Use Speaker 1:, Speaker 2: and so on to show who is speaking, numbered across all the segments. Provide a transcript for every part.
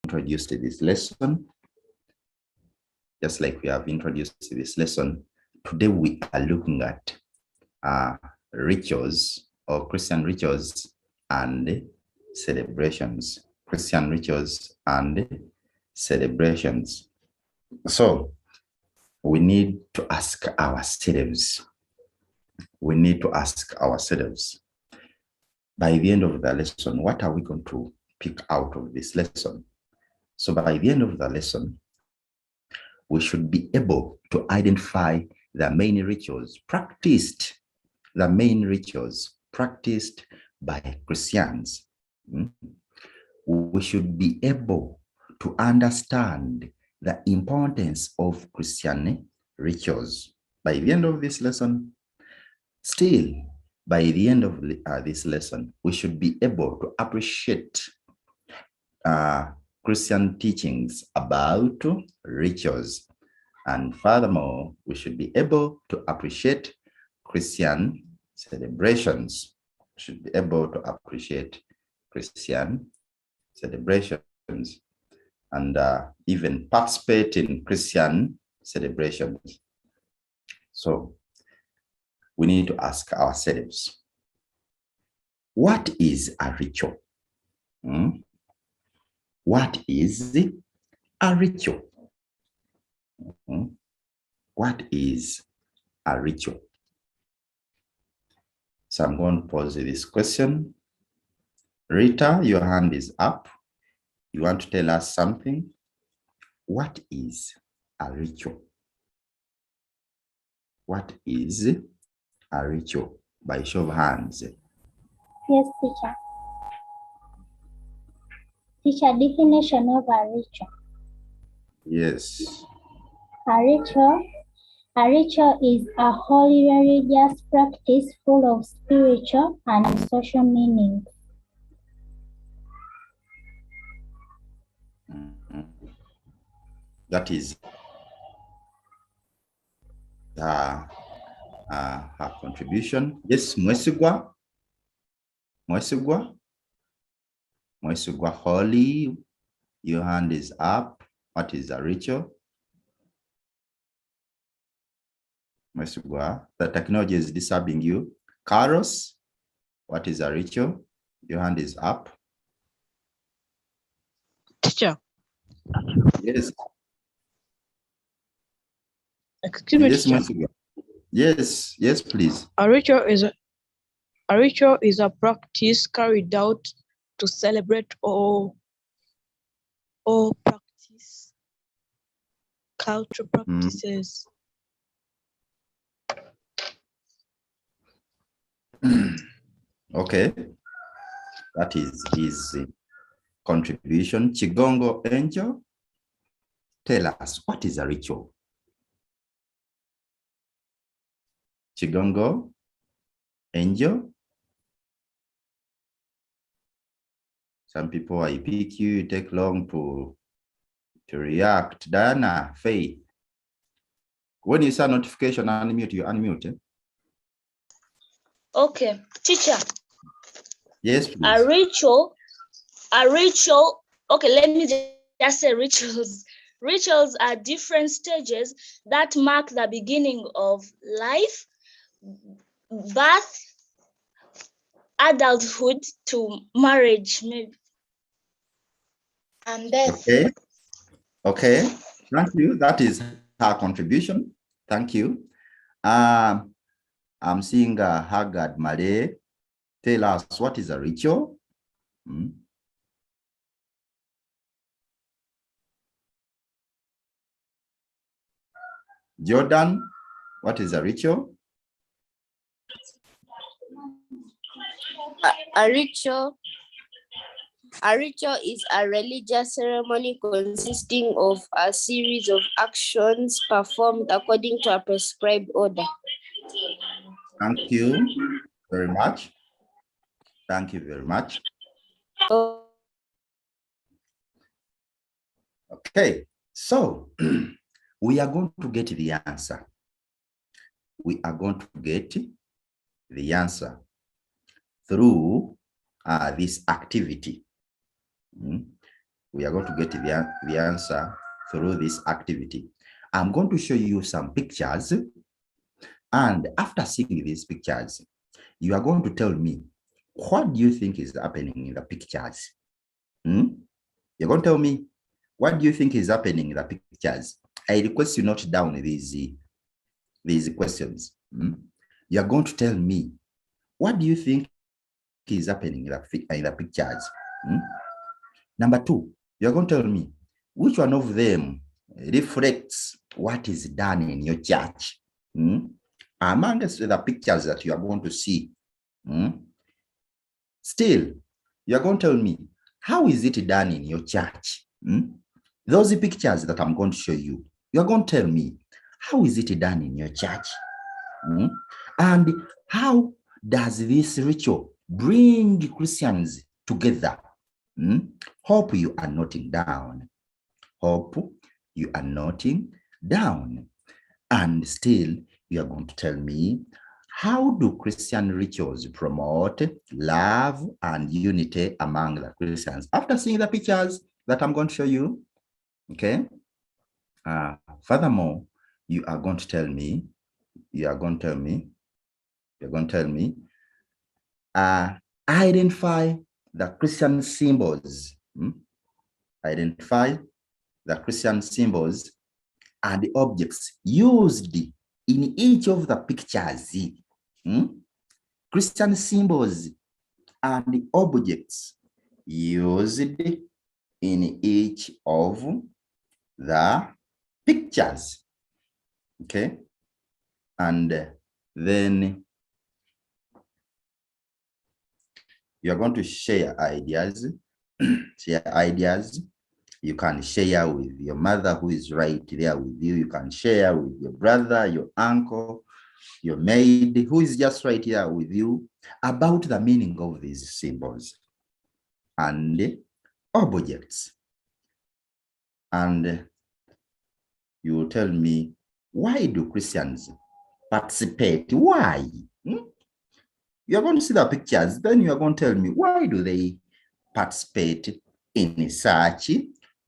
Speaker 1: introduced this lesson, today we are looking at rituals or Christian rituals and celebrations. Christian rituals and celebrations. So we need to ask ourselves. By the end of the lesson, what are we going to pick out of this lesson? So by the end of the lesson, we should be able to identify the main rituals practiced by Christians. We should be able to understand the importance of Christian rituals. By the end of this lesson, this lesson, we should be able to appreciate Christian teachings about rituals. And furthermore, we should be able to appreciate Christian celebrations. And even participate in Christian celebrations. So we need to ask ourselves, what is a ritual? What is a ritual? What is a ritual? So I'm going to pose this question. Rita, your hand is up. You want to tell us something? What is a ritual? What is a ritual? By show of hands.
Speaker 2: Yes, teacher. Teacher, definition of a ritual.
Speaker 1: Yes.
Speaker 2: A ritual is a holy religious practice full of spiritual and social meanings.
Speaker 1: That is her contribution. Yes, Mwesigwa, Holly, your hand is up. What is a ritual? Mwesigwa, the technology is disturbing you. Carlos, what is a ritual? Your hand is up.
Speaker 3: Teacher.
Speaker 1: Yes.
Speaker 3: Excuse me,
Speaker 1: yes,
Speaker 3: teacher.
Speaker 1: Yes, please.
Speaker 3: A ritual is a practice carried out to celebrate or practice cultural practices.
Speaker 1: Okay, that is his contribution. Chigongo Angel, tell us, what is a ritual? Chigongo Angel. Some people I pick you, take long to react. Diana, Faith. When you see notification, unmute, you unmute. Eh?
Speaker 4: Okay, teacher.
Speaker 1: Yes, please.
Speaker 4: A ritual. Okay, let me just say rituals. Rituals are different stages that mark the beginning of life, birth, adulthood to marriage, maybe, and death.
Speaker 1: Okay. Thank you. That is her contribution. Thank you. I'm seeing Haggard Malay. Tell us, what is a ritual? Jordan, what is a ritual?
Speaker 5: A ritual is a religious ceremony consisting of a series of actions performed according to a prescribed order.
Speaker 1: Thank you very much. Thank you very much. Okay, so we are going to get the answer. We are going to get the answer through this activity. we are going to get the answer through this activity. I'm going to show you some pictures, and after seeing these pictures, you are going to tell me, what do you think is happening in the pictures? You're going to tell me, what do you think is happening in the pictures? I request you note down these questions. You're going to tell me, what do you think is happening in the pictures? Number 2, you're going to tell me, which one of them reflects what is done in your church? Amongst the pictures that you are going to see, still, you're going to tell me, how is it done in your church? Those pictures that I'm going to show you, you're going to tell me, how is it done in your church? And how does this ritual bring Christians together? Hope you are noting down. Hope you are noting down. And still, you are going to tell me, how do Christian rituals promote love and unity among the Christians? After seeing the pictures that I'm going to show you, okay? Furthermore, you are going to tell me, identify the Christian symbols. Identify the Christian symbols and the objects used in each of the pictures. Christian symbols and the objects used in each of the pictures. Okay? And then you're going to share ideas. Share ideas. You can share with your mother who is right there with you. You can share with your brother, your uncle, your maid who is just right here with you about the meaning of these symbols and objects. And you will tell me, why do Christians participate? Why? You're going to see the pictures, then you're going to tell me, why do they participate in such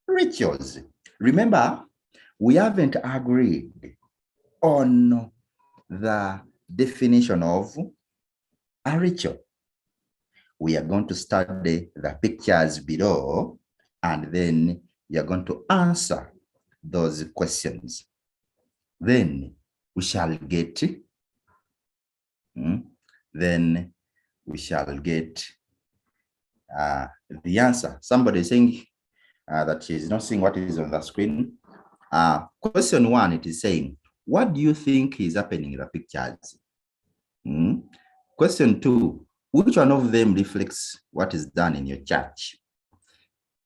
Speaker 1: rituals? Remember, we haven't agreed on the definition of a ritual. We are going to study the pictures below, and then you're going to answer those questions. Then we shall get the answer. Somebody is saying that she's not seeing what is on the screen. Question 1, it is saying, what do you think is happening in the pictures? Question 2, which one of them reflects what is done in your church?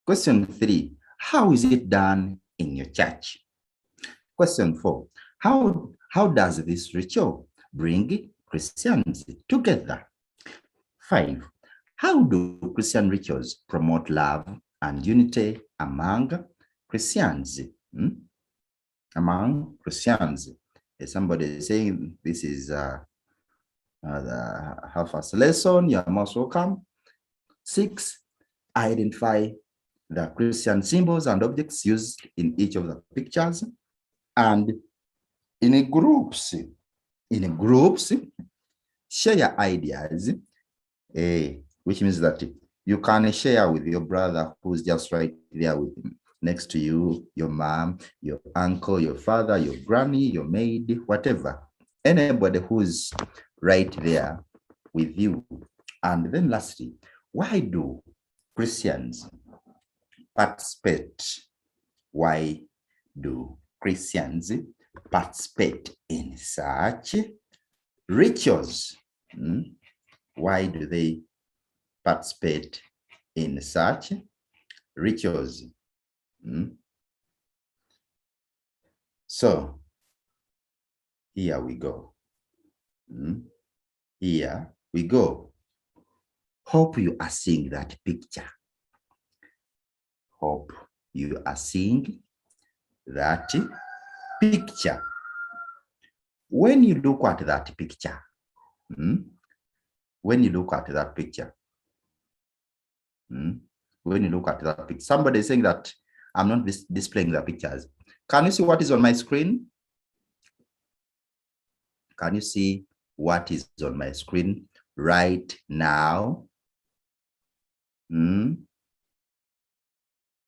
Speaker 1: Question 3, how is it done in your church? Question 4, how does this ritual bring Christians together? 5, how do Christian rituals promote love and unity among Christians? Among Christians. Somebody is saying this is the half-first lesson. You are most welcome. 6, identify the Christian symbols and objects used in each of the pictures. And in groups, share ideas, which means that you can share with your brother who's just right there with him, next to you, your mom, your uncle, your father, your granny, your maid, whatever. Anybody who's right there with you. And then lastly, why do Christians participate? Why do Christians participate in such rituals? Why do they participate in such rituals? So here we go. Here we go. Hope you are seeing that picture. Hope you are seeing that picture. When you look at that picture, when you look at that picture. Somebody is saying that I'm not displaying the pictures. Can you see what is on my screen? Can you see what is on my screen right now?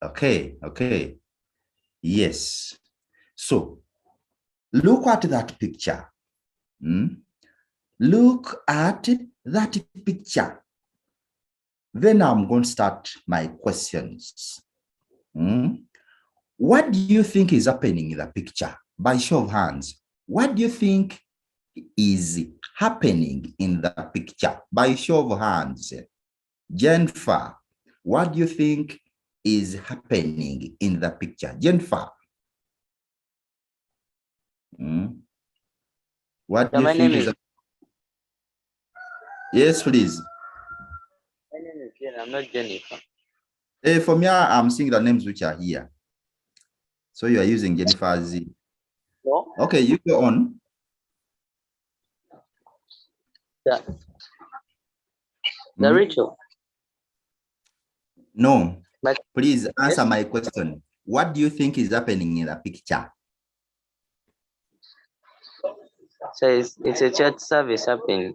Speaker 1: Okay. Yes. So look at that picture. Look at that picture. Then I'm going to start my questions. What do you think is happening in the picture? By show of hands, what do you think is happening in the picture? By show of hands. Jennifer, what do you think is happening in the picture? Jennifer. What do you think is happening? Yes, please.
Speaker 6: My name is Jen. I'm not Jennifer.
Speaker 1: For me, I'm seeing the names which are here. So you are using Jennifer's.
Speaker 6: No.
Speaker 1: Okay, you go on.
Speaker 6: The Rachel.
Speaker 1: No. But please answer my question. What do you think is happening in the picture?
Speaker 6: So it's a church service happening.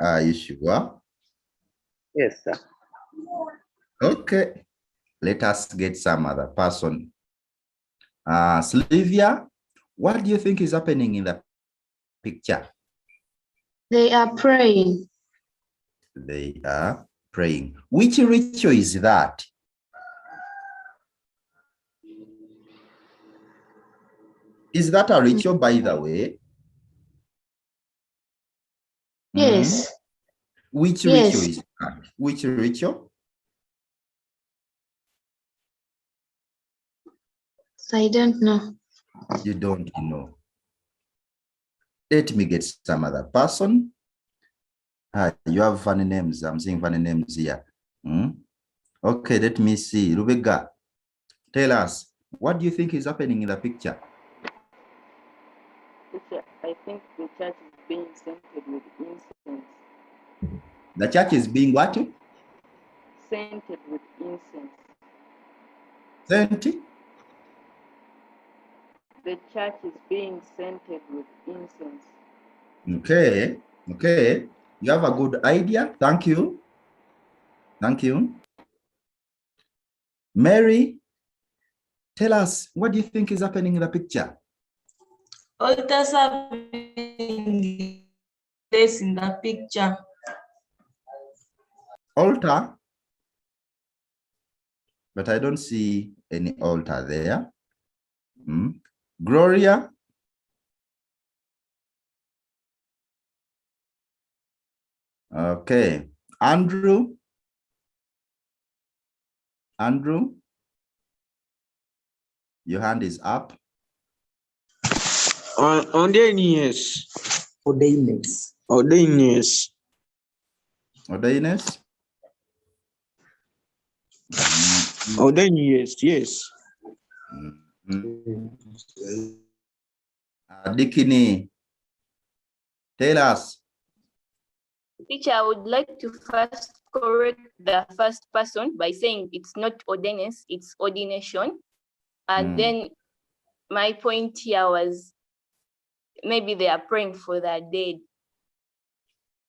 Speaker 1: Are you sure?
Speaker 6: Yes, sir.
Speaker 1: Okay. Let us get some other person. Sylvia, what do you think is happening in the picture?
Speaker 7: They are praying.
Speaker 1: They are praying. Which ritual is that? Is that a ritual, by the way?
Speaker 7: Yes.
Speaker 1: Which ritual is that? Which ritual?
Speaker 7: I don't know.
Speaker 1: You don't know. Let me get some other person. You have funny names. I'm seeing funny names here. Okay, let me see. Rubega, tell us, what do you think is happening in the picture?
Speaker 8: I think the church is being scented with incense.
Speaker 1: The church is being what?
Speaker 8: Scented with incense.
Speaker 1: Scented?
Speaker 8: The church is being scented with incense.
Speaker 1: Okay. You have a good idea. Thank you. Mary, tell us, what do you think is happening in the picture?
Speaker 9: Altars are being placed in the picture.
Speaker 1: Altar? But I don't see any altar there. Gloria? Okay. Andrew? Your hand is up.
Speaker 10: Ordainess. Yes.
Speaker 1: Dikini, tell us.
Speaker 5: Teacher, I would like to first correct the first person by saying it's not ordinance, it's ordination. And then my point here was maybe they are praying for the dead.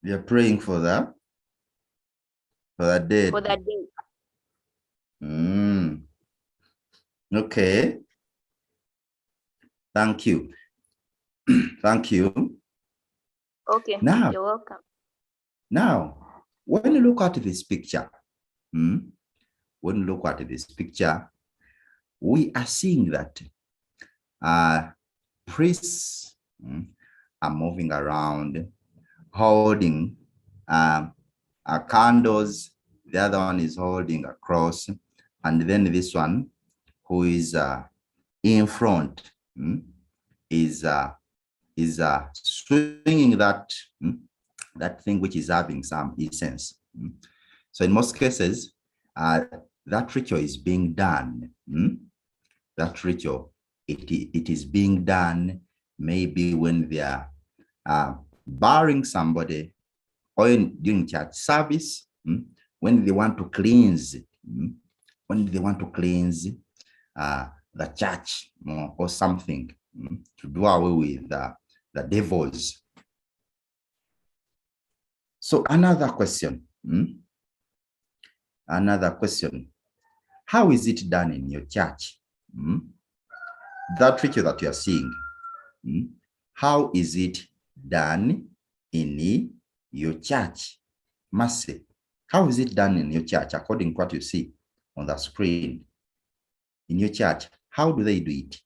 Speaker 1: They are praying for the dead.
Speaker 5: For the dead.
Speaker 1: Okay. Thank you.
Speaker 5: Okay,
Speaker 1: now,
Speaker 5: you're welcome.
Speaker 1: Now, when you look at this picture, we are seeing that priests are moving around, holding candles. The other one is holding a cross, and then this one, who is in front, is swinging that thing which is having some essence. So in most cases, that ritual is being done. That ritual, it is being done maybe when they are burying somebody, or during church service, when they want to cleanse, when they want to cleanse the church or something, to do away with the devils. So another question. Another question. How is it done in your church? That ritual that you are seeing, how is it done in your church? Mercy, how is it done in your church according to what you see on the screen? In your church, how do they do it?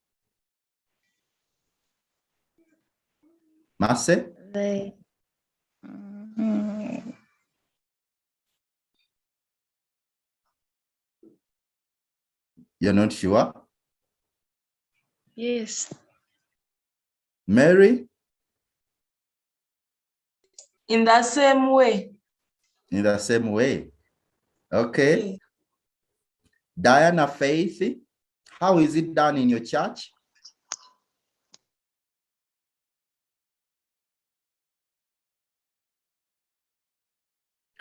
Speaker 1: Mercy? You're not sure?
Speaker 3: Yes.
Speaker 1: Mary?
Speaker 9: In the same way.
Speaker 1: In the same way. Okay. Diana, Faith, how is it done in your church?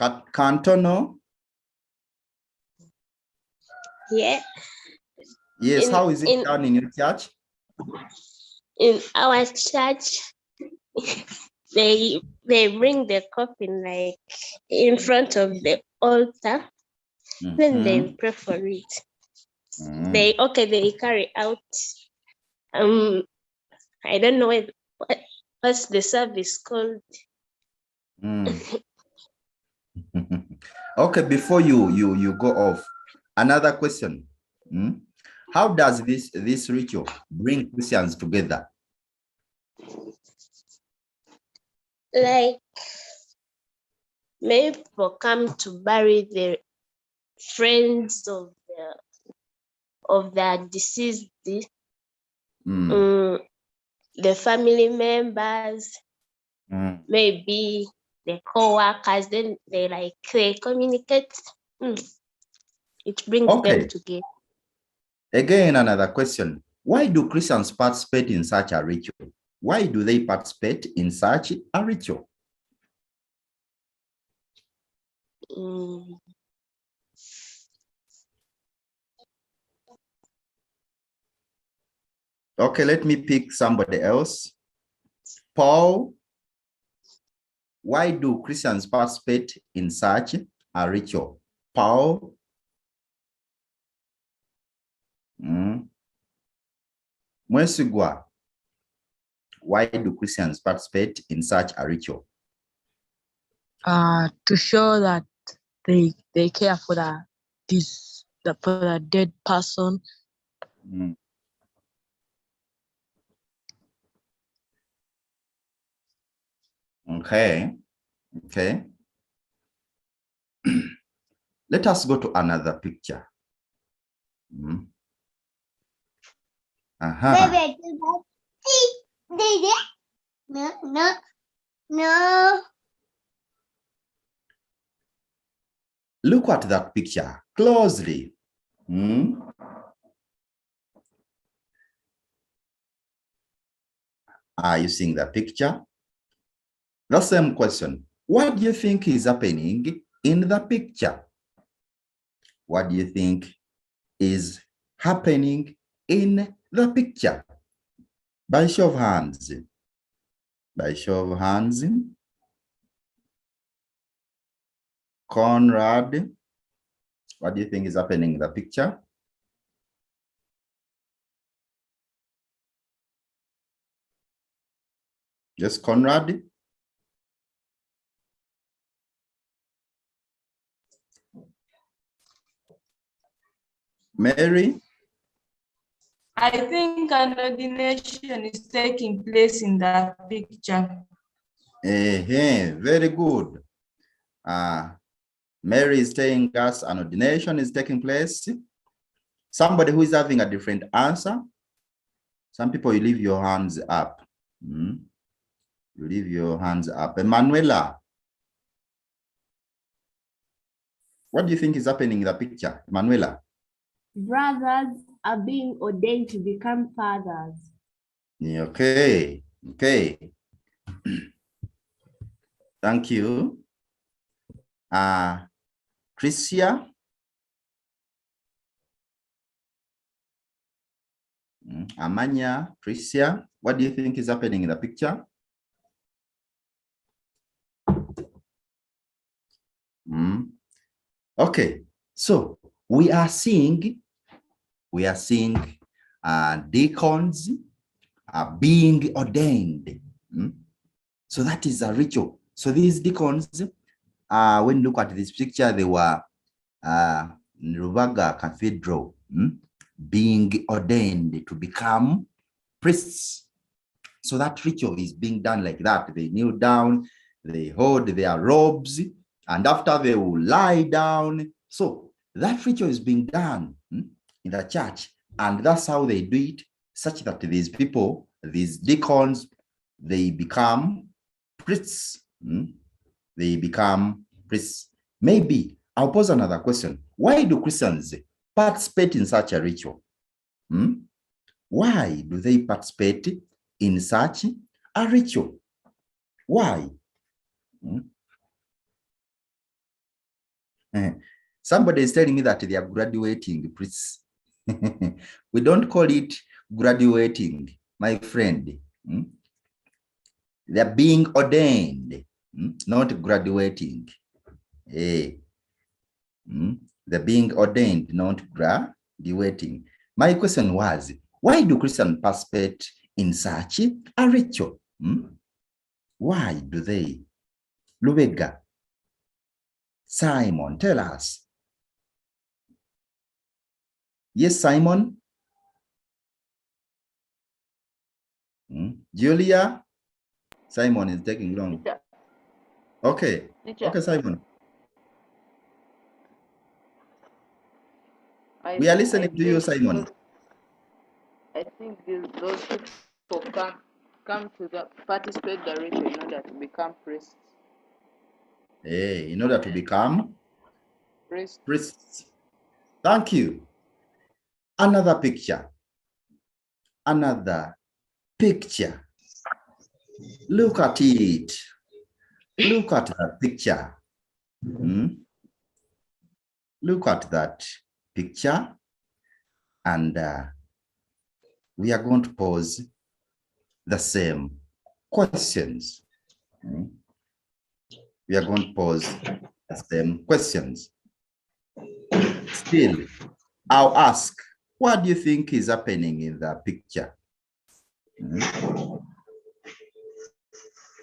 Speaker 1: Cantono?
Speaker 11: Yeah.
Speaker 1: Yes, how is it done in your church?
Speaker 11: In our church, they bring the coffin like in front of the altar. Then they pray for it. They carry out I don't know what's the service called.
Speaker 1: Okay, before you go off, another question. How does this ritual bring Christians together?
Speaker 11: Like maybe people come to bury their friends of the deceased, the family members, maybe the co-workers, then they communicate. It brings them together.
Speaker 1: Again, another question. Why do Christians participate in such a ritual? Why do they participate in such a ritual? Okay, let me pick somebody else. Paul, why do Christians participate in such a ritual? Paul? Mwesigwa, why do Christians participate in such a ritual?
Speaker 3: To show that they care for the dead person.
Speaker 1: Okay. Let us go to another picture.
Speaker 11: No.
Speaker 1: Look at that picture closely. Are you seeing the picture? The same question. What do you think is happening in the picture? What do you think is happening in the picture? By show of hands. By show of hands. Conrad, what do you think is happening in the picture? Yes, Conrad. Mary?
Speaker 9: I think an ordination is taking place in the picture.
Speaker 1: Very good. Mary is telling us an ordination is taking place. Somebody who is having a different answer. Some people, you leave your hands up. You leave your hands up. Emanuela, what do you think is happening in the picture, Emanuela?
Speaker 12: Brothers are being ordained to become fathers.
Speaker 1: Okay. Thank you. Tricia? Amanya, Tricia, what do you think is happening in the picture? Okay, so we are seeing deacons are being ordained. So that is a ritual. So these deacons, when you look at this picture, they were in Ruvaga Cathedral, being ordained to become priests. So that ritual is being done like that. They kneel down, they hold their robes, and after they will lie down. So that ritual is being done in the church, and that's how they do it, such that these people, these deacons, they become priests. They become priests. Maybe I'll pose another question. Why do Christians participate in such a ritual? Why do they participate in such a ritual? Why? Somebody is telling me that they are graduating priests. We don't call it graduating, my friend. They're being ordained, not graduating. They're being ordained, not graduating. My question was, why do Christians participate in such a ritual? Why do they? Lubega, Simon, tell us. Yes, Simon? Julia? Simon is taking long.
Speaker 8: Teacher.
Speaker 1: Okay.
Speaker 8: Teacher.
Speaker 1: Okay, Simon.
Speaker 8: I
Speaker 1: are listening to you, Simon.
Speaker 8: I think those people come to participate the ritual in order to become priests.
Speaker 1: Hey, in order to become priests. Thank you. Another picture. Another picture. Look at it. Look at that picture. Look at that picture. And we are going to pose the same questions. We are going to pose the same questions. Still, I'll ask, what do you think is happening in the picture?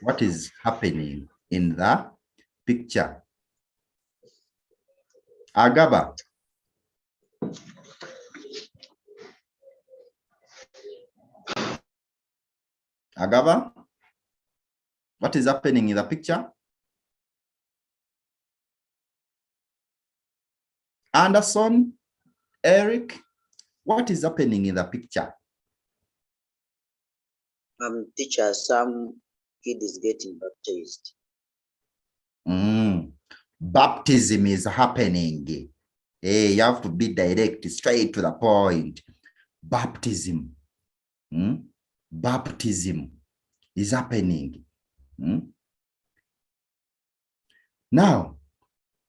Speaker 1: What is happening in the picture? Agaba. Agaba, what is happening in the picture? Anderson, Eric, what is happening in the picture?
Speaker 13: Teacher, some kid is getting baptized.
Speaker 1: Baptism is happening. Hey, you have to be direct, straight to the point. Baptism. Baptism is happening. Now,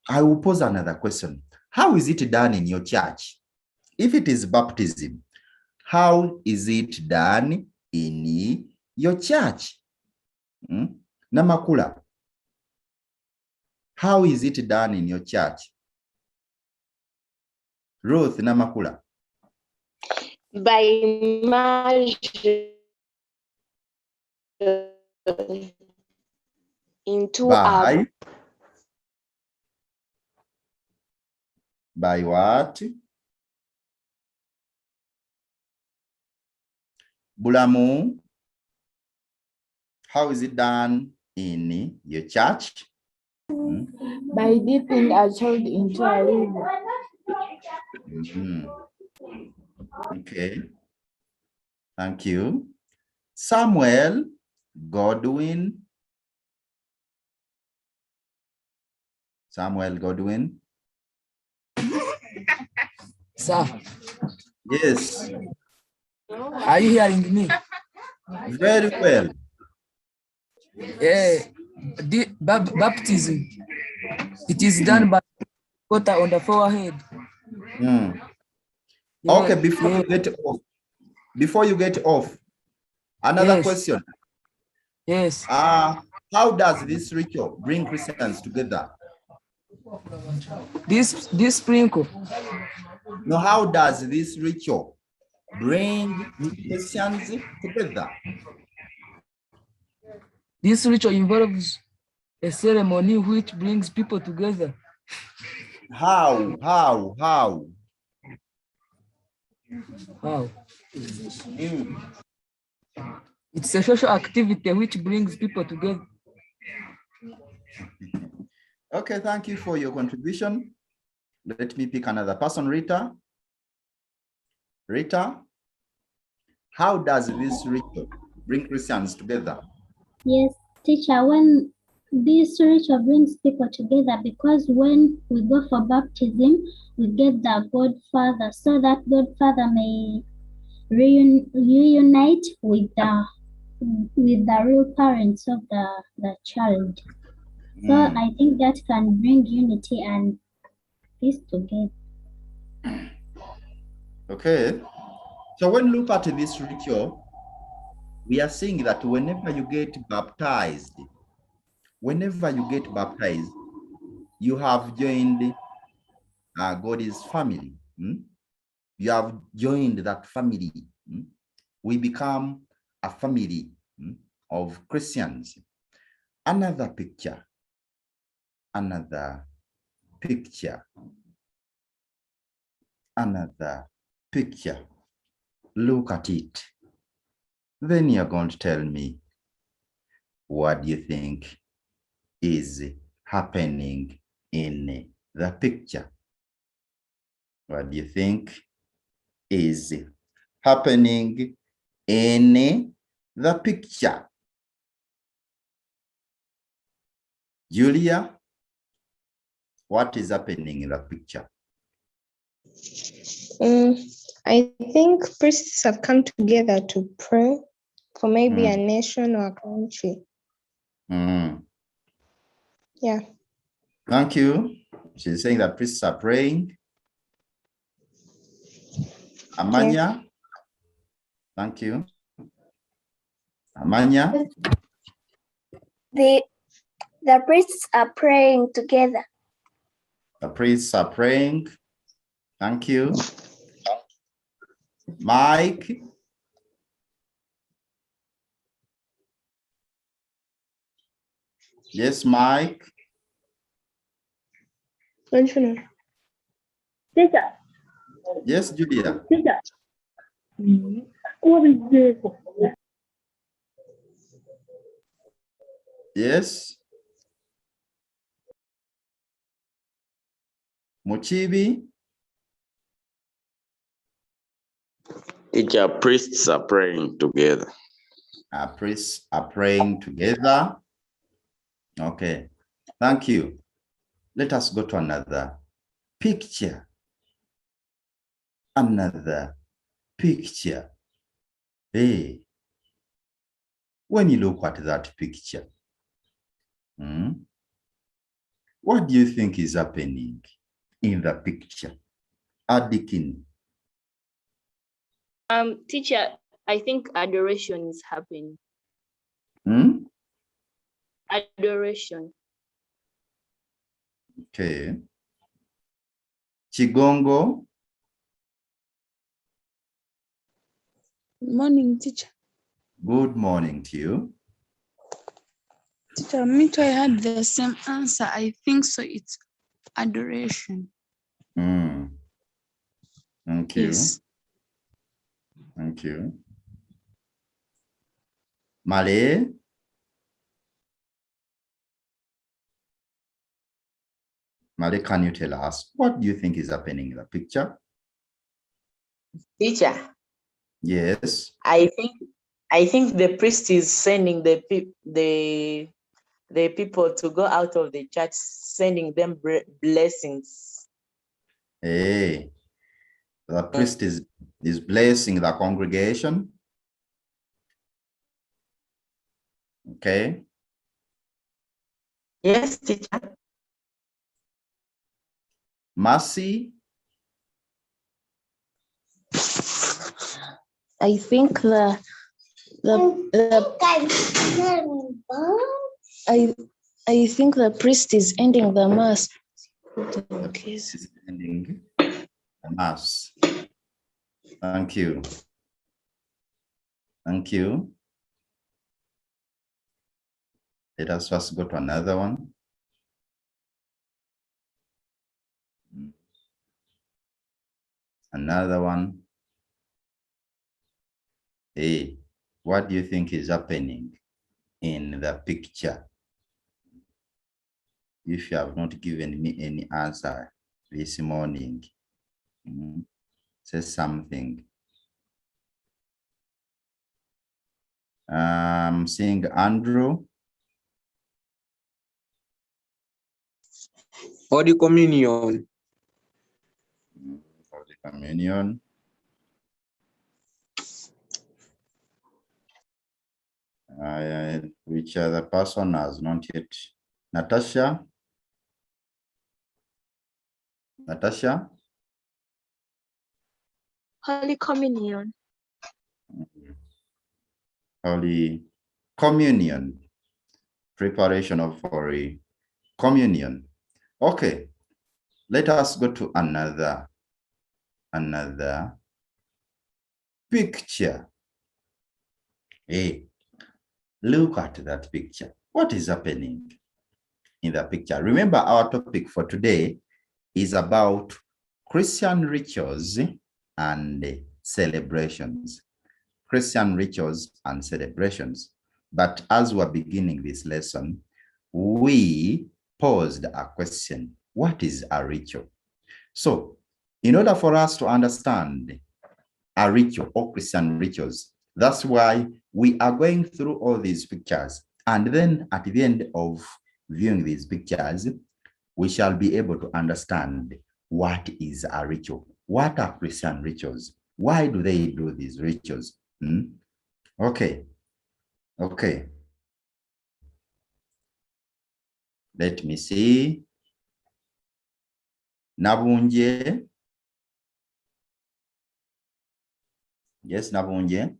Speaker 1: I will pose another question. How is it done in your church? If it is baptism, how is it done in your church? Namakula, how is it done in your church? Ruth Namakula.
Speaker 11: By immersion into
Speaker 1: by what? Bulamu, how is it done in your church?
Speaker 9: By dipping a child into a river.
Speaker 1: Okay. Thank you. Samuel Godwin. Samuel Godwin.
Speaker 14: Sir.
Speaker 1: Yes.
Speaker 14: Are you hearing me?
Speaker 1: Very well.
Speaker 14: Baptism, it is done by water on the forehead.
Speaker 1: Mm.
Speaker 14: Yeah,
Speaker 1: Okay, before you get off, another question.
Speaker 14: Yes.
Speaker 1: How does this ritual bring Christians together?
Speaker 14: This sprinkle.
Speaker 1: No, how does this ritual bring Christians together?
Speaker 14: This ritual involves a ceremony which brings people together.
Speaker 1: How?
Speaker 14: How? It's a social activity which brings people together.
Speaker 1: Okay, thank you for your contribution. Let me pick another person, Rita. Rita, how does this ritual bring Christians together?
Speaker 2: Yes, teacher, when this ritual brings people together, because when we go for baptism, we get the Godfather, so that Godfather may reunite with the real parents of the child. So I think that can bring unity and peace together.
Speaker 1: Okay. So when we look at this ritual, we are seeing that whenever you get baptized, you have joined God's family. You have joined that family. We become a family of Christians. Another picture. Another picture. Look at it. Then you're going to tell me what do you think is happening in the picture. What do you think is happening in the picture? Julia, what is happening in the picture?
Speaker 15: I think priests have come together to pray for maybe a nation or a country. Yeah.
Speaker 1: Thank you. She's saying that priests are praying. Amanya? Thank you. Amanya?
Speaker 16: The priests are praying together.
Speaker 1: The priests are praying. Thank you. Mike? Yes, Mike?
Speaker 16: Teacher.
Speaker 1: Yes, Julia?
Speaker 16: Teacher. What is this?
Speaker 1: Yes? Mochibi?
Speaker 17: Teacher, priests are praying together.
Speaker 1: Priests are praying together. Okay, thank you. Let us go to another picture. Another picture. Hey, when you look at that picture, what do you think is happening in the picture? Adikin.
Speaker 5: Teacher, I think adoration is happening. Adoration.
Speaker 1: Okay. Chigongo.
Speaker 3: Good morning, teacher.
Speaker 1: Good morning to you.
Speaker 3: Teacher, me too, I had the same answer. I think so. It's adoration.
Speaker 1: Thank you.
Speaker 3: Yes.
Speaker 1: Thank you. Malay. Malay, can you tell us what do you think is happening in the picture?
Speaker 18: Teacher.
Speaker 1: Yes.
Speaker 18: I think the priest is sending the people to go out of the church, sending them blessings.
Speaker 1: Hey, the priest is blessing the congregation. Okay.
Speaker 18: Yes, teacher.
Speaker 1: Mercy?
Speaker 12: I think I think the priest is ending the mass.
Speaker 1: The priest is ending the mass. Thank you. Thank you. Let us first go to another one. Another one. Hey, what do you think is happening in the picture? If you have not given me any answer this morning, say something. Seeing Andrew.
Speaker 10: Holy Communion.
Speaker 1: Holy Communion. Which other person has not yet? Natasha? Natasha?
Speaker 11: Holy Communion.
Speaker 1: Holy Communion. Preparation of Holy Communion. Okay. Let us go to another picture. Hey, look at that picture. What is happening in the picture? Remember, our topic for today is about Christian rituals and celebrations. Christian rituals and celebrations. But as we're beginning this lesson, we posed a question. What is a ritual? So, in order for us to understand a ritual or Christian rituals, that's why we are going through all these pictures. And then at the end of viewing these pictures, we shall be able to understand what is a ritual. What are Christian rituals? Why do they do these rituals? Okay. Let me see. Nabunje. Yes, Nabunje.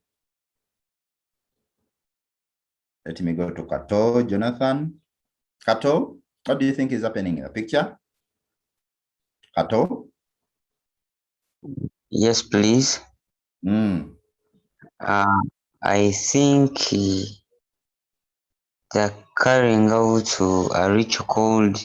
Speaker 1: Let me go to Kato. Jonathan. Kato, what do you think is happening in the picture? Kato?
Speaker 6: Yes, please. I think they're carrying out a ritual called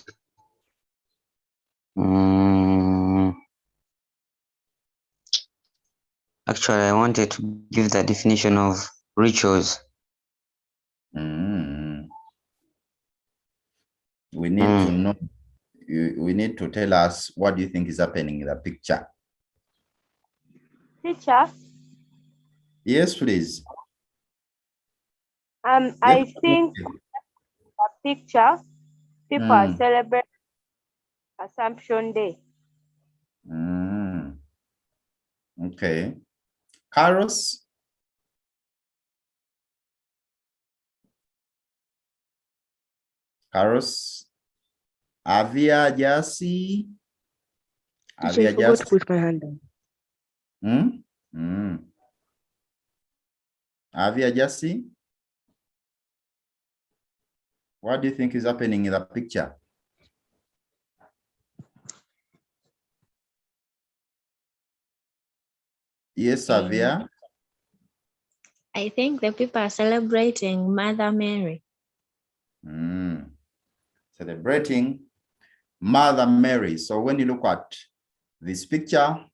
Speaker 6: actually, I wanted to give the definition of rituals.
Speaker 1: We need to know. We need to tell us what do you think is happening in the picture.
Speaker 19: Teacher?
Speaker 1: Yes, please.
Speaker 19: I think the picture, people are celebrating Assumption Day.
Speaker 1: Okay. Carlos? Avia Jasi?
Speaker 3: Teacher, I forgot to put my hand down.
Speaker 1: Avia Jasi? What do you think is happening in the picture? Yes, Avia?
Speaker 11: I think the people are celebrating Mother Mary.
Speaker 1: Celebrating Mother Mary. So when you look at this picture,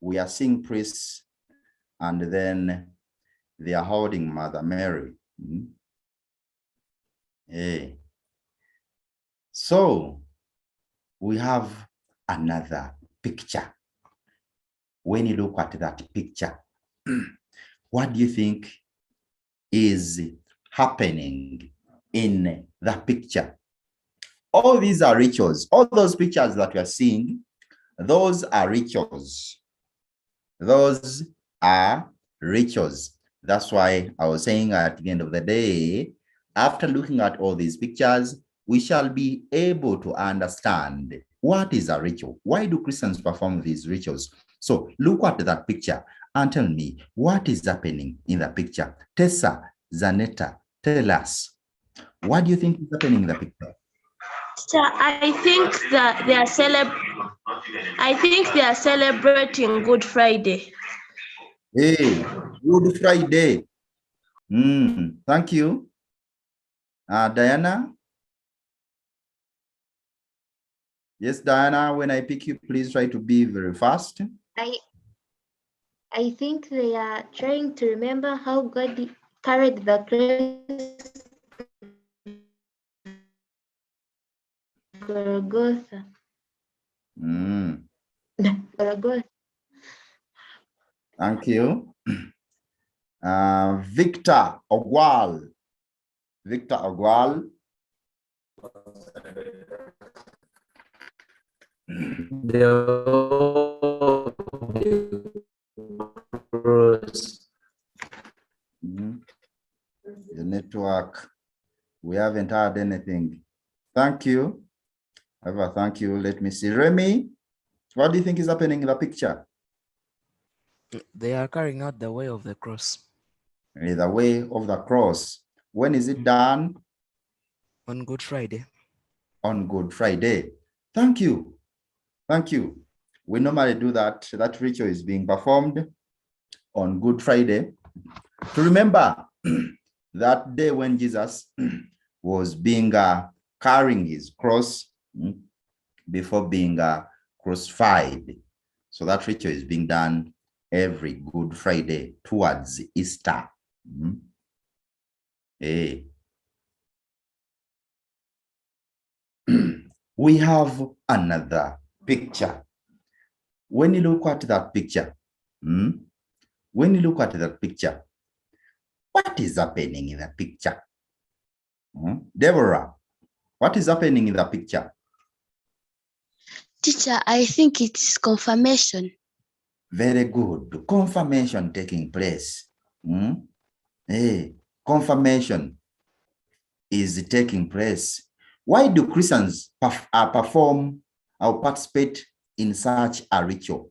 Speaker 1: we are seeing priests and then they are holding Mother Mary. Hey. So we have another picture. When you look at that picture, what do you think is happening in the picture? All these are rituals. All those pictures that we are seeing, those are rituals. Those are rituals. That's why I was saying at the end of the day, after looking at all these pictures, we shall be able to understand What is a ritual? Why do Christians perform these rituals? So look at that picture and tell me what is happening in the picture. Tessa, Zanetta, tell us. What do you think is happening in the picture?
Speaker 9: I think that they are celebrating Good Friday.
Speaker 1: Hey, Good Friday. Thank you. Diana? Yes, Diana, when I pick you, please try to be very fast.
Speaker 7: I think they are trying to remember how God carried the cross to Golgotha. Golgotha.
Speaker 1: Thank you. Victor Ogwal. Victor Ogwal. The network. We haven't heard anything. Thank you. Thank you. Let me see. Remy, what do you think is happening in the picture?
Speaker 20: They are carrying out the way of the cross.
Speaker 1: The way of the cross. When is it done?
Speaker 20: On Good Friday.
Speaker 1: On Good Friday. Thank you. Thank you. We normally do that. That ritual is being performed on Good Friday to remember that day when Jesus was being carrying his cross before being crucified. So that ritual is being done every Good Friday towards Easter. Hey. We have another picture. When you look at that picture, what is happening in the picture? Deborah, what is happening in the picture?
Speaker 21: Teacher, I think it's confirmation.
Speaker 1: Very good. Confirmation taking place. Hey, confirmation is taking place. Why do Christians perform or participate in such a ritual?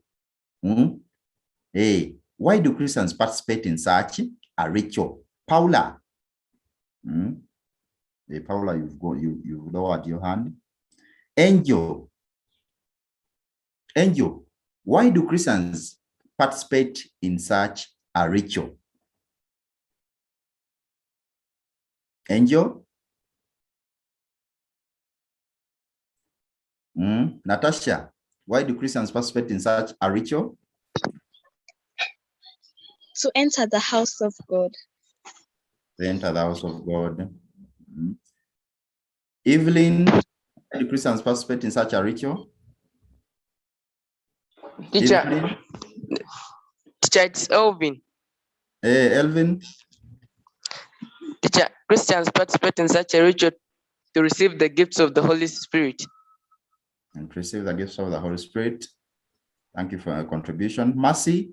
Speaker 1: Hey, why do Christians participate in such a ritual? Paula. Hey, Paula, you've lowered your hand. Angel, why do Christians participate in such a ritual? Angel? Natasha, why do Christians participate in such a ritual?
Speaker 3: To enter the house of God.
Speaker 1: To enter the house of God. Evelyn, why do Christians participate in such a ritual?
Speaker 6: Teacher, it's Elvin.
Speaker 1: Hey, Elvin.
Speaker 6: Teacher, Christians participate in such a ritual to receive the gifts of the Holy Spirit.
Speaker 1: And to receive the gifts of the Holy Spirit. Thank you for your contribution. Mercy.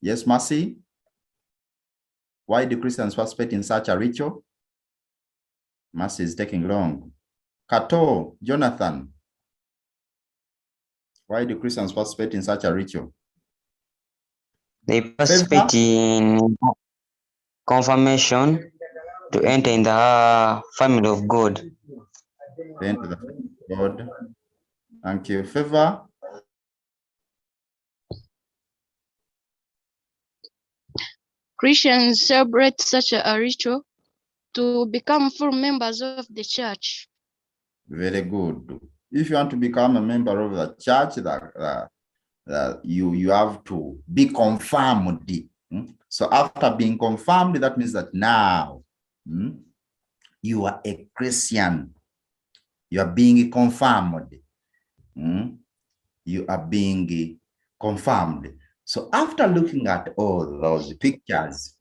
Speaker 1: Yes, Mercy. Why do Christians participate in such a ritual? Mercy is taking long. Kato, Jonathan. Why do Christians participate in such a ritual?
Speaker 22: They participate in confirmation to enter in the family of God.
Speaker 1: To enter the family of God. Thank you. Favor.
Speaker 3: Christians celebrate such a ritual to become full members of the church.
Speaker 1: Very good. If you want to become a member of the church, you have to be confirmed. So after being confirmed, that means that now you are a Christian. You are being confirmed. You are being confirmed. So after looking at all those pictures,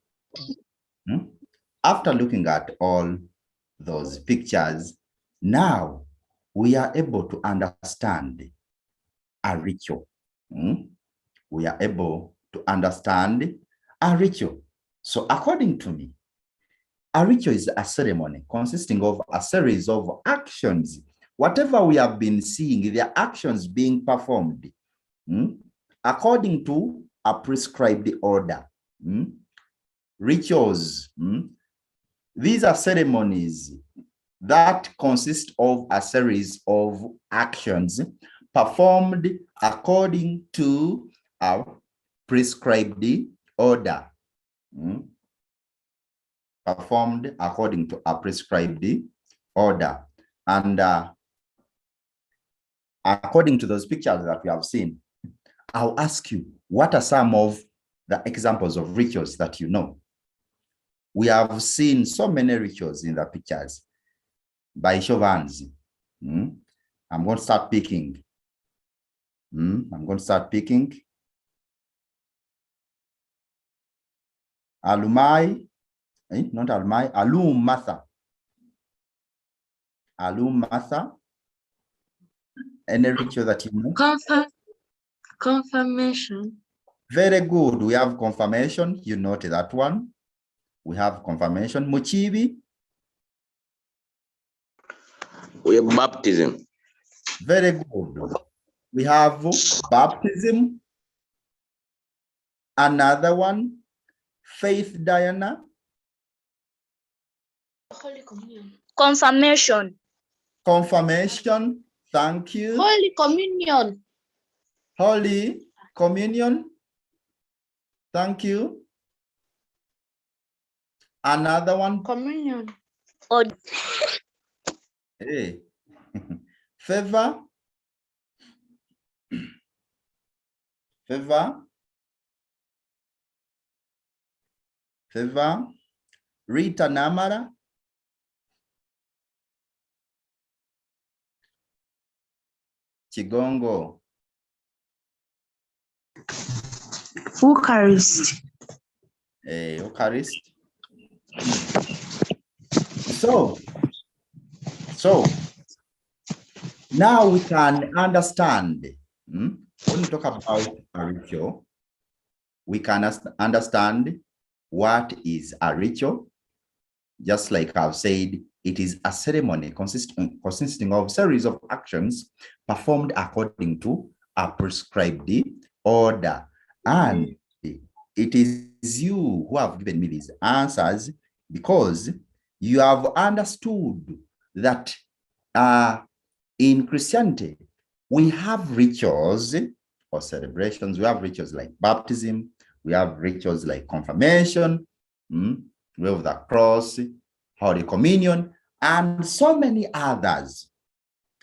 Speaker 1: now we are able to understand a ritual. We are able to understand a ritual. So according to me, A ritual is a ceremony consisting of a series of actions. Whatever we have been seeing, the actions being performed according to a prescribed order. Rituals. These are ceremonies that consist of a series of actions performed according to a prescribed order. Performed according to a prescribed order. And according to those pictures that we have seen, I'll ask you, what are some of the examples of rituals that you know? We have seen so many rituals in the pictures. By show of hands. I'm going to start picking. I'm going to start picking. Alumai, not Alumai, Alum Matha. Alum Matha. Any ritual that you know?
Speaker 4: Confirmation.
Speaker 1: Very good. We have confirmation. You note that one. We have confirmation. Muchibi.
Speaker 17: We have baptism.
Speaker 1: Very good. We have baptism. Another one. Faith, Diana.
Speaker 4: Holy Communion.
Speaker 3: Confirmation.
Speaker 1: Confirmation. Thank you.
Speaker 4: Holy Communion.
Speaker 1: Holy Communion. Thank you. Another one.
Speaker 4: Communion.
Speaker 1: Hey. Favor. Favor. Favor. Rita Namara. Chigongo.
Speaker 4: Eucharist.
Speaker 1: Eucharist. So now we can understand. When we talk about a ritual, we can understand what is a ritual. Just like I've said, it is a ceremony consisting of a series of actions performed according to a prescribed order. And it is you who have given me these answers because you have understood that in Christianity, we have rituals or celebrations. We have rituals like baptism. We have rituals like confirmation. We have the cross, Holy Communion, and so many others.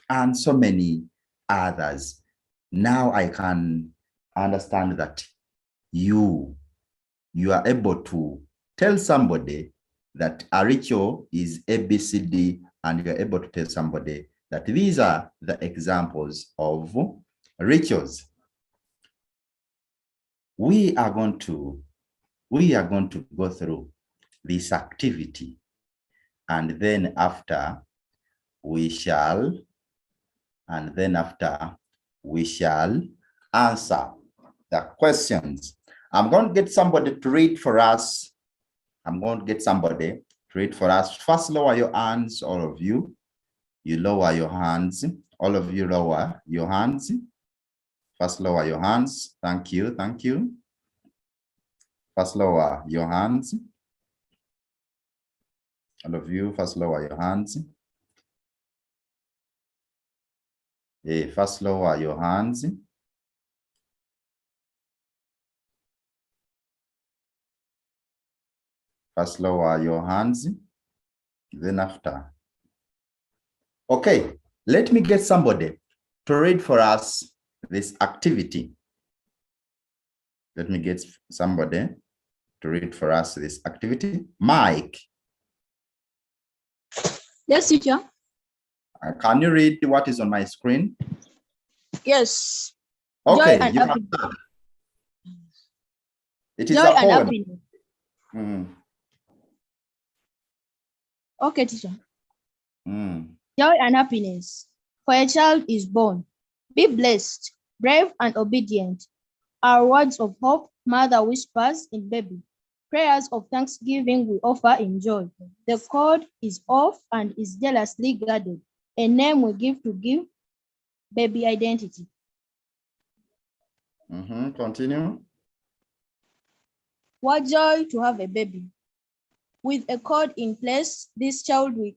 Speaker 1: And so many others. Now I can understand that you are able to tell somebody that a ritual is ABCD, and you're able to tell somebody that these are the examples of rituals. We are going to go through this activity, and then after we shall answer the questions. I'm going to get somebody to read for us. First, lower your hands, all of you. You lower your hands. All of you lower your hands. First, lower your hands. Thank you. First, lower your hands. All of you, first lower your hands. First lower your hands. First lower your hands. Then after. Okay, let me get somebody to read for us this activity. Let me get somebody to read for us this activity. Mike.
Speaker 3: Yes, teacher.
Speaker 1: Can you read what is on my screen?
Speaker 3: Yes.
Speaker 1: Okay,
Speaker 3: Joy and happiness.
Speaker 1: It is
Speaker 3: Joy
Speaker 1: a
Speaker 3: and
Speaker 1: poem.
Speaker 3: happiness. Okay, teacher.
Speaker 8: Joy and happiness, for a child is born. Be blessed, brave and obedient, are words of hope mother whispers in baby. Prayers of thanksgiving we offer in joy. The cord is off and is jealously guarded. A name we give to give baby identity.
Speaker 1: Continue.
Speaker 8: What joy to have a baby. With a cord in place, this child we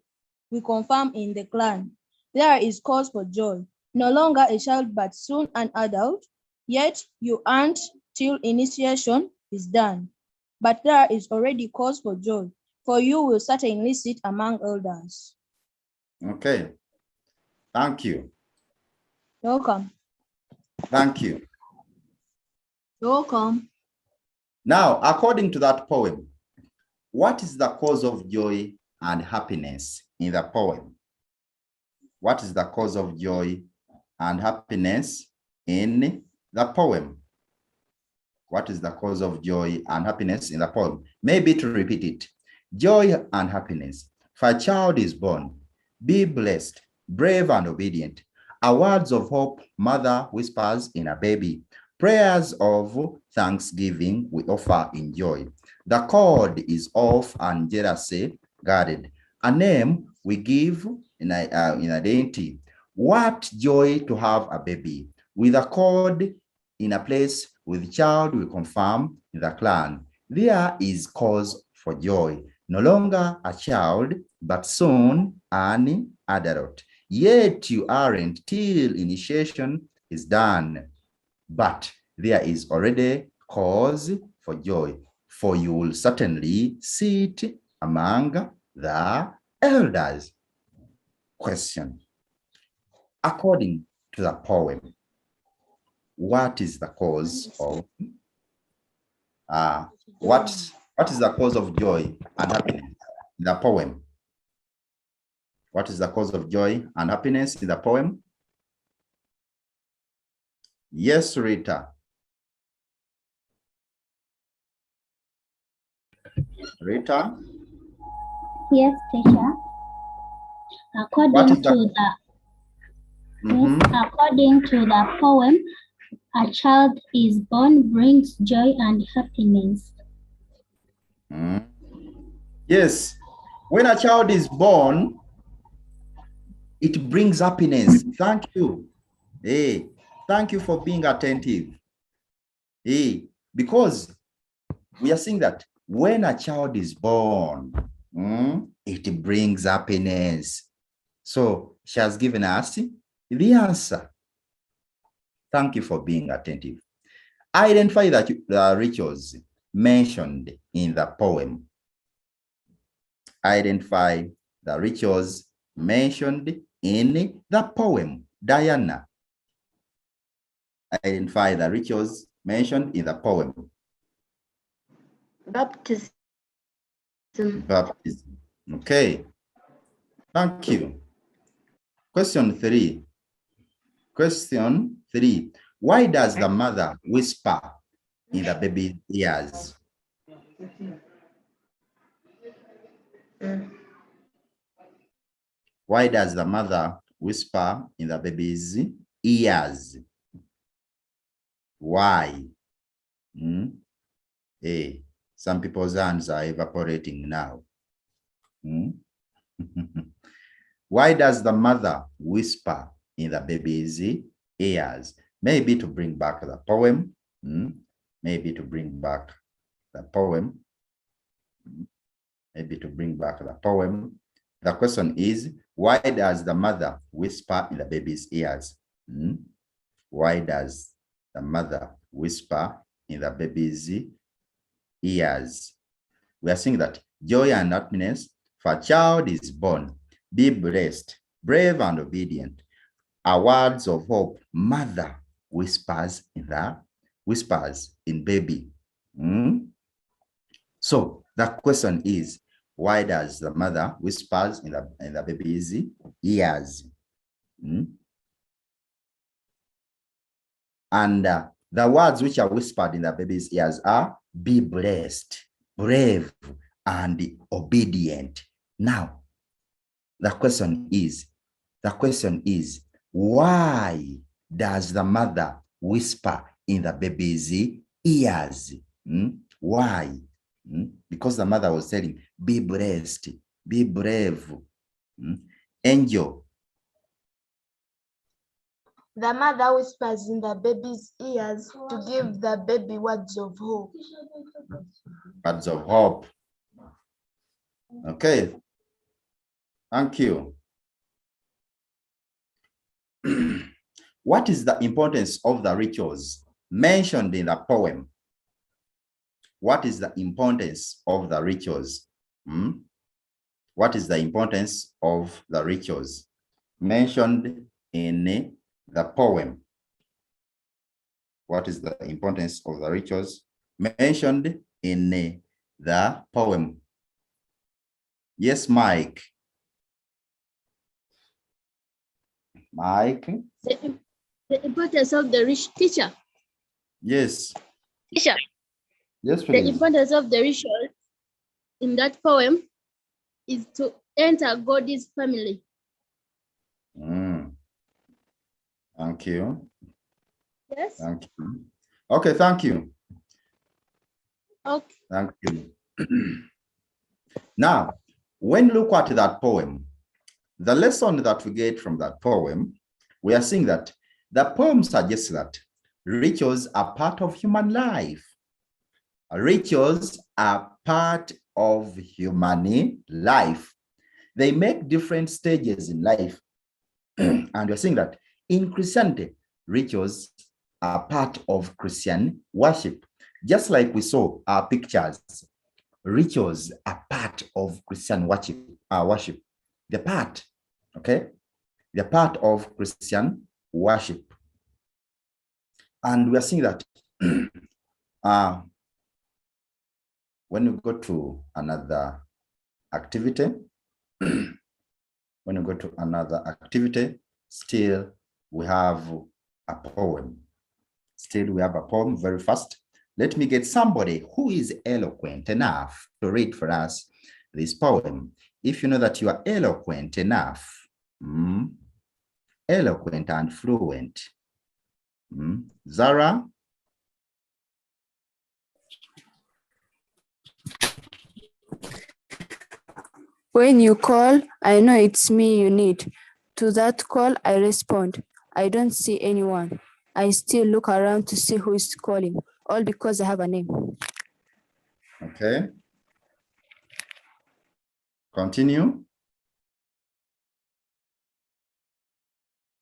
Speaker 8: confirm in the clan. There is cause for joy. No longer a child, but soon an adult. Yet you aren't till initiation is done. But there is already cause for joy, for you will certainly sit among elders.
Speaker 1: Okay. Thank you.
Speaker 8: You're welcome.
Speaker 1: Thank you.
Speaker 8: You're welcome.
Speaker 1: Now, according to that poem, what is the cause of joy and happiness in the poem? What is the cause of joy and happiness in the poem? What is the cause of joy and happiness in the poem? Maybe to repeat it. Joy and happiness. For a child is born. Be blessed, brave and obedient. A words of hope mother whispers in a baby. Prayers of thanksgiving we offer in joy. The cord is off and jealousy guarded. A name we give in identity. What joy to have a baby. With a cord in a place, with child we confirm in the clan. There is cause for joy. No longer a child, but soon an adult. Yet you aren't till initiation is done. But there is already cause for joy, for you will certainly sit among the elders. Question. According to the poem, what is the cause of what is the cause of joy and happiness in the poem? What is the cause of joy and happiness in the poem? Yes, Rita. Rita?
Speaker 2: Yes, teacher. According to the poem, a child is born brings joy and happiness.
Speaker 1: Yes, when a child is born, it brings happiness. Thank you. Hey, thank you for being attentive. Hey, because we are seeing that when a child is born, it brings happiness. So she has given us the answer. Thank you for being attentive. Identify the rituals mentioned in the poem. Identify the rituals mentioned in the poem. Diana. Identify the rituals mentioned in the poem.
Speaker 7: Baptism.
Speaker 1: Baptism. Okay. Thank you. Question 3. Question 3. Why does the mother whisper in the baby's ears? Why does the mother whisper in the baby's ears? Why? Hey, some people's hands are evaporating now. Why does the mother whisper in the baby's ears? Maybe to bring back the poem. Maybe to bring back the poem. Maybe to bring back the poem. The question is, why does the mother whisper in the baby's ears? Why does the mother whisper in the baby's ears? We are seeing that joy and happiness, for a child is born. Be blessed, brave and obedient. A words of hope, mother whispers in baby. So the question is, why does the mother whispers in the baby's ears? And the words which are whispered in the baby's ears are be blessed, brave, and obedient. Now, the question is, why does the mother whisper in the baby's ears? Why? Because the mother was telling, be blessed, be brave. Angel.
Speaker 9: The mother whispers in the baby's ears to give the baby words of hope.
Speaker 1: Words of hope. Okay. Thank you. What is the importance of the rituals mentioned in the poem? What is the importance of the rituals? What is the importance of the rituals mentioned in the poem? What is the importance of the rituals mentioned in the poem? Yes, Mike. Mike?
Speaker 12: The importance of the rich teacher.
Speaker 1: Yes.
Speaker 12: Teacher.
Speaker 1: Yes,
Speaker 12: The
Speaker 1: please.
Speaker 12: importance of the ritual in that poem is to enter God's family.
Speaker 1: Thank you.
Speaker 12: Yes.
Speaker 1: Thank you. Okay, thank you.
Speaker 12: Okay.
Speaker 1: Thank you. Now, when you look at that poem, the lesson that we get from that poem, we are seeing that the poem suggests that rituals are part of human life. Rituals are part of human life. They make different stages in life. And we're seeing that in Christianity, rituals are part of Christian worship. Just like we saw our pictures, rituals are part of Christian worship. They're part, okay? They're part of Christian worship. And we are seeing that when you go to another activity, still we have a poem. Still we have a poem very fast. Let me get somebody who is eloquent enough to read for us this poem. If you know that you are eloquent enough, eloquent and fluent. Zara?
Speaker 13: When you call, I know it's me you need. To that call, I respond. I don't see anyone. I still look around to see who is calling, all because I have a name.
Speaker 1: Okay. Continue.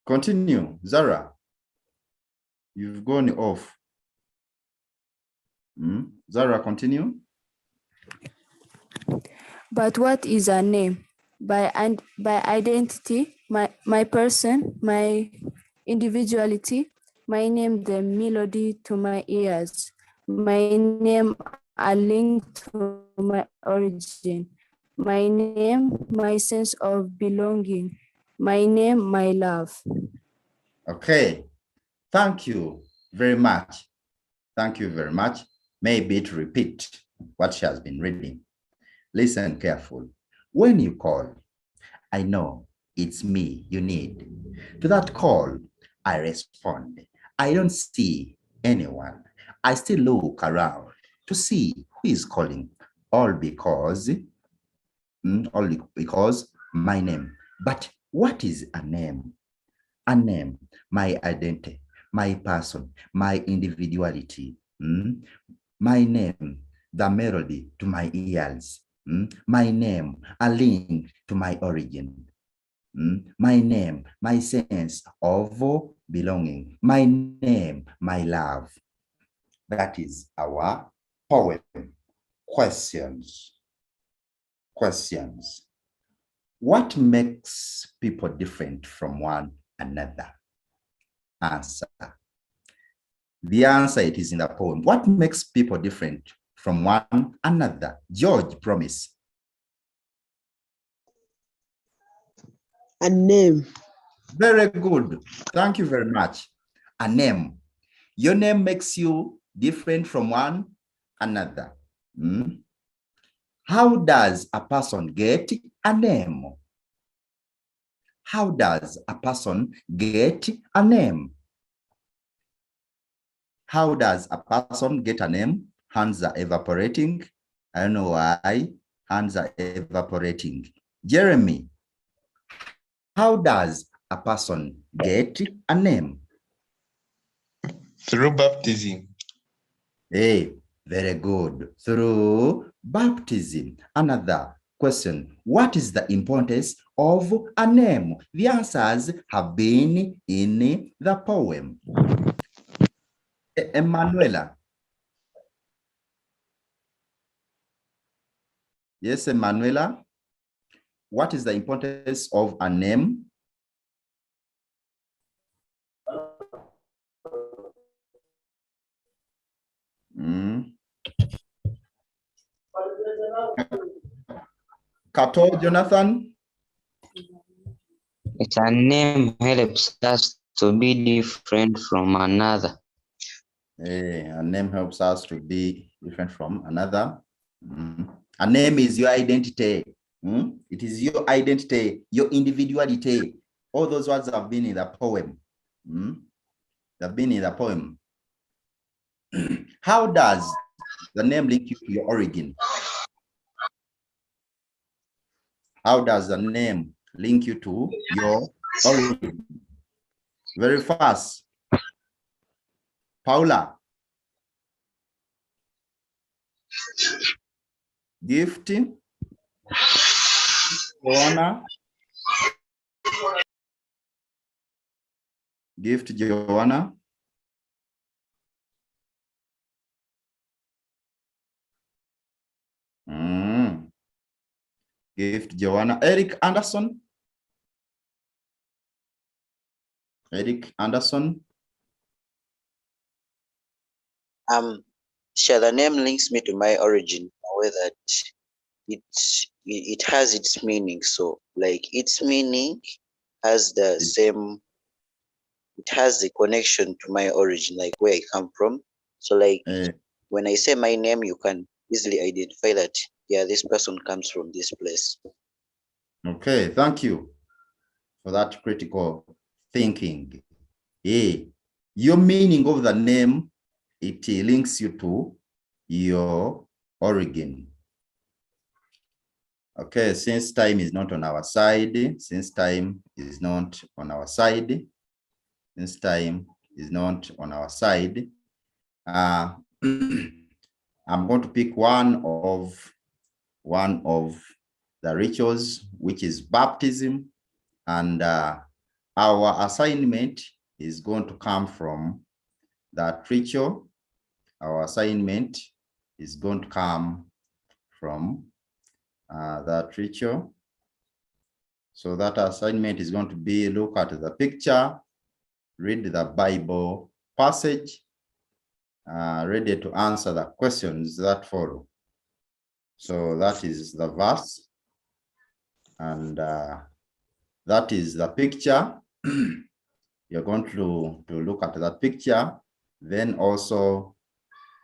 Speaker 1: Continue, Zara. You've gone off. Zara, continue.
Speaker 13: But what is a name? By identity, my person, my individuality, my name, the melody to my ears, my name, a link to my origin, my name, my sense of belonging, my name, my love.
Speaker 1: Okay, thank you very much. Thank you very much. Maybe to repeat what she has been reading. Listen carefully. When you call, I know it's me you need. To that call, I respond. I don't see anyone. I still look around to see who is calling, all because my name. But what is a name? A name, my identity, my person, my individuality. My name, the melody to my ears. My name, a link to my origin. My name, my sense of belonging. My name, my love. That is our poem. Questions. Questions. What makes people different from one another? Answer. The answer, it is in the poem. What makes people different from one another? George, promise.
Speaker 14: A name.
Speaker 1: Very good. Thank you very much. A name. Your name makes you different from one another. How does a person get a name? How does a person get a name? How does a person get a name? Hands are evaporating. I don't know why. Hands are evaporating. Jeremy, how does a person get a name?
Speaker 10: Through baptism.
Speaker 1: Hey, very good. Through baptism. Another question. What is the importance of a name? The answers have been in the poem. Emanuela. Yes, Emanuela. What is the importance of a name? Kato, Jonathan?
Speaker 22: It's a name helps us to be different from another.
Speaker 1: Hey, a name helps us to be different from another. A name is your identity. It is your identity, your individuality. All those words have been in the poem. They've been in the poem. How does the name link you to your origin? How does the name link you to your origin? Very fast. Paula. Gift. Joanna. Gift, Joanna. Gift, Joanna. Eric Anderson. Eric Anderson.
Speaker 15: Sure, the name links me to my origin in a way that it has its meaning. So like its meaning has the same, it has the connection to my origin, like where I come from. So like when I say my name, you can easily identify that, yeah, this person comes from this place.
Speaker 1: Okay, thank you for that critical thinking. Your meaning of the name, it links you to your origin. Okay, since time is not on our side, since time is not on our side, since time is not on our side, I'm going to pick one of the rituals, which is baptism, and our assignment is going to come from that ritual. Our assignment is going to come from that ritual. So that assignment is going to be look at the picture, read the Bible passage, ready to answer the questions that follow. So that is the verse, and that is the picture. You're going to look at that picture. Then also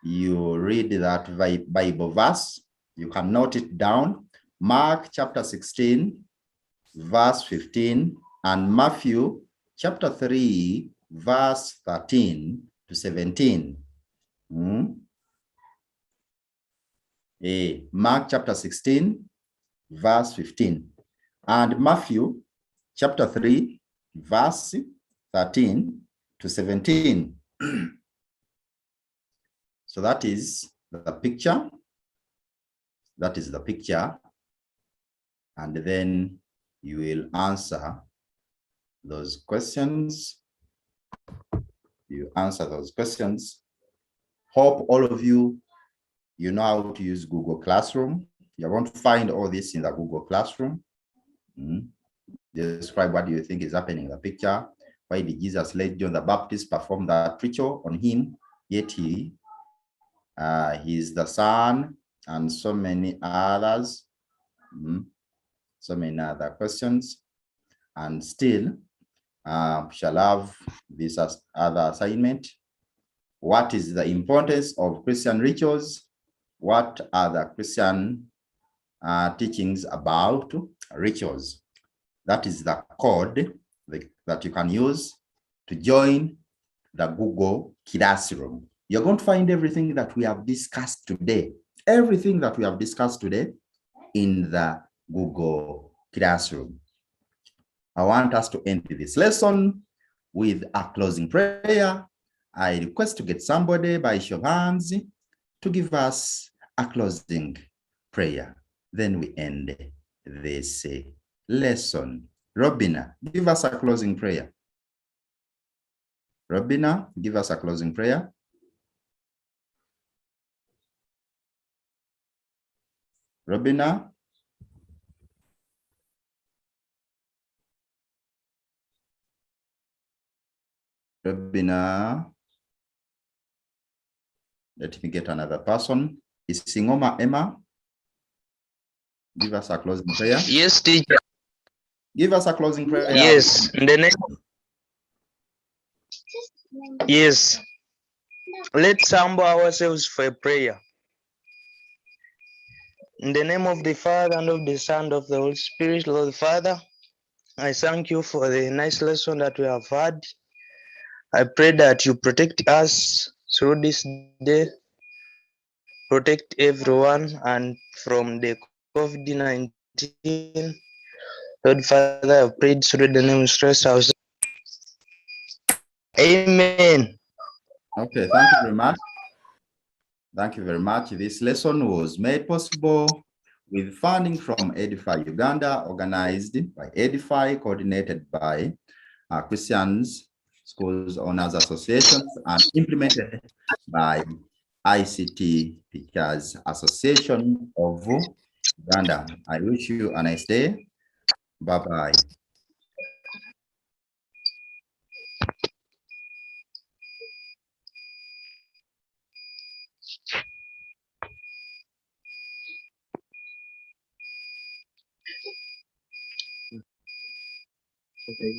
Speaker 1: you read that Bible verse. You can note it down. Mark chapter 16, verse 15, and Matthew chapter 3, verse 13 to 17. Mark chapter 16, verse 15, and Matthew chapter 3, verse 13 to 17. So that is the picture. That is the picture. And then you will answer those questions. You answer those questions. Hope all of you know how to use Google Classroom. You're going to find all this in the Google Classroom. Describe what you think is happening in the picture. Why did Jesus let John the Baptist perform that ritual on him? Yet he is the Son, and so many others. So many other questions. And still, shall have this as other assignment. What is the importance of Christian rituals? What are the Christian teachings about rituals? That is the code that you can use to join the Google Classroom. You're going to find everything that we have discussed today everything that we have discussed today in the Google Classroom. I want us to end this lesson with a closing prayer. I request to get somebody by show of hands to give us a closing prayer. Then we end this lesson. Robina, give us a closing prayer. Robina, give us a closing prayer. Robina? Robina? Let me get another person. Is Singoma Emma? Give us a closing prayer.
Speaker 10: Yes, teacher.
Speaker 1: Give us a closing prayer.
Speaker 10: Yes, in the name. Yes. Let's humble ourselves for a prayer. In the name of the Father, and of the Son, and of the Holy Spirit, Lord Father, I thank you for the nice lesson that we have had. I pray that you protect us through this day, protect everyone, and from the COVID-19. Lord Father, I prayed through the name of Jesus. Amen.
Speaker 1: Okay, thank you very much. Thank you very much. This lesson was made possible with funding from Edify Uganda, organized by Edify, coordinated by Christians Schools Owners Associations, and implemented by ICT Teachers Association of Uganda. I wish you a nice day. Bye-bye.
Speaker 14: Okay.